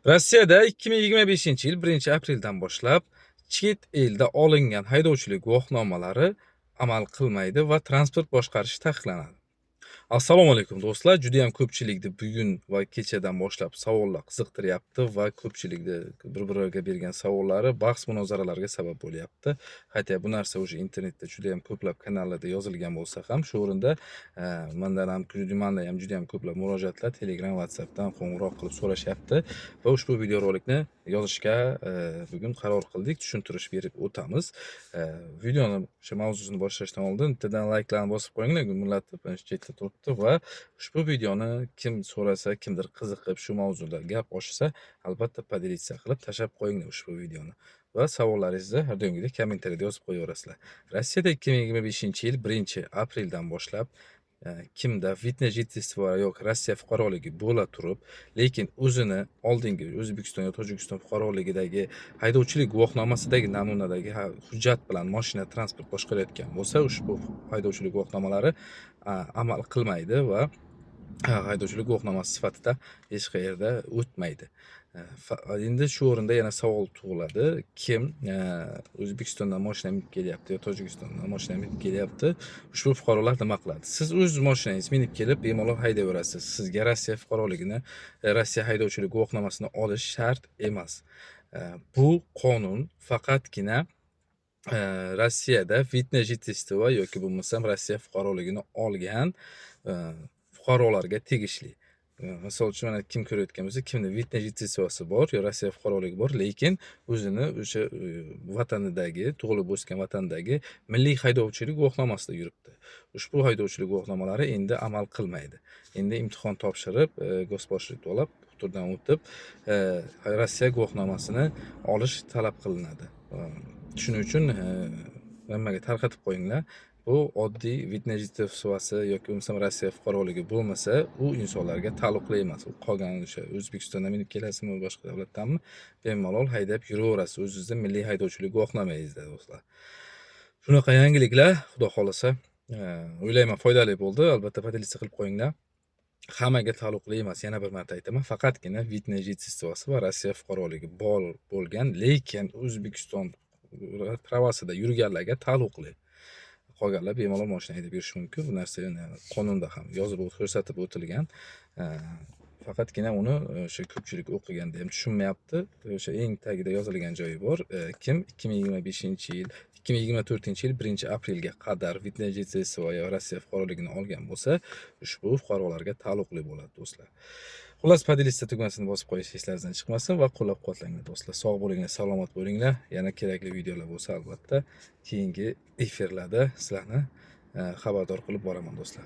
Rossiyada 2025-yil 1-apreldan boshlab chet elda olingan haydovchilik guvohnomalari amal qilmaydi va transport boshqarish taqiqlanadi. Assalomu alaykum do'stlar. Juda ham ko'pchilikni bugun va kechadan boshlab savollar qiziqtiryapti va ko'pchilikni bir-biriga bergan savollari bahs munozaralarga sabab bo'lyapti. Hatto bu narsa o'sha internetda juda ham ko'plab kanallarda yozilgan bo'lsa ham, shu o'rinda mendan ham juda ham ko'plab murojaatlar Telegram, WhatsAppdan qo'ng'iroq qilib so'rashyapti va ushbu videorolikni yozishga bugun qaror qildik, tushuntirish berib o'tamiz. Videoni o'sha mavzusini boshlashdan oldin bittadan layklarni bosib qo'yinglar, gumillatib chetda turibdi va ushbu videoni kim so'rasa, kimdir qiziqib shu mavzuda gap ochsa, albatta podelitsiya qilib tashlab qo'yinglar ushbu videoni. Va savollaringizni har doimgidek kommentariyada yozib qo'yaverasizlar. Rossiyada 2025-yil 1-apreldan boshlab kimda fitness jительство yoki Rossiya fuqaroligi bo'la turib, lekin o'zini oldingi O'zbekiston yoki Tojikiston fuqaroligidagi haydovchilik guvohnomasidagi namunadagi hujjat bilan mashina transport boshqarayotgan bo'lsa, ushbu haydovchilik guvohnomalari amal qilmaydi va haydovchilik guvohnomasi sifatida hech qayerda o'tmaydi. Endi shu o'rinda yana savol tug'iladi. Kim O'zbekistondan mashina minib kelyapti yoki Tojikistondan mashina minib kelyapti, ushbu fuqarolar nima qiladi? Siz o'z mashinangizni minib kelib bemalol haydayverasiz. Sizga Rossiya fuqaroligini, Rossiya haydovchilik guvohnomasini olish shart emas. Bu qonun faqatgina Rossiyada fitness jительство yoki bo'lmasam Rossiya fuqaroligini olgan fuqarolarga tegishli. Misol uchun mana kim ko'rayotgan bo'lsa, kimni fitness jительствоsi bor, yo Rossiya fuqaroligi bor, lekin o'zini o'sha vatanidagi, tug'ilib o'sgan vatandagi milliy haydovchilik guvohnomasida yuribdi. Ushbu haydovchilik guvohnomalari endi amal qilmaydi. Endi imtihon topshirib, gospashlik olib, turdan o'tib, Rossiya guvohnomasini olish talab qilinadi. Shuning uchun nimaga tarqatib qo'yinglar. Bu oddiy fitness jительствоsi yoki bo'lmasam Rossiya fuqaroligi bo'lmasa, u insonlarga taalluqli emas. U qolgan o'sha O'zbekistondan minib kelasizmi, boshqa davlatdanmi, bemalol haydab yuraverasiz o'zingizning milliy haydovchilik guvohnomangizda do'stlar. Shunaqa yangiliklar, xudo xolasa, o'ylayman foydali bo'ldi. Albatta podelitsiya qilib qo'yinglar. Hammaga taalluqli emas, yana bir marta aytaman, faqatgina fitness jительствоsi va Rossiya fuqaroligi bor bo'lgan, lekin O'zbekiston pravosida yurganlarga taalluqli. Qolganlar bemalol mashina haydab yurishi mumkin. Bu narsa qonunda ham yozib ko'rsatib o'tilgan. Faqatgina uni o'sha ko'pchilik o'qiganda ham tushunmayapti. O'sha eng tagida yozilgan joyi bor. Kim 2024-yil 1-aprelga qadar fitness jительство va Rossiya fuqaroligini olgan bo'lsa, ushbu fuqarolarga taalluqli bo'ladi do'stlar. Xullas, podelitsiya tugmasini bosib qo'yish eslaringizdan chiqmasin va qo'llab-quvvatlanglar do'stlar. Sog' bo'linglar, salomat bo'linglar. Yana kerakli videolar bo'lsa, albatta keyingi efirlarda sizlarni xabardor qilib boraman do'stlar.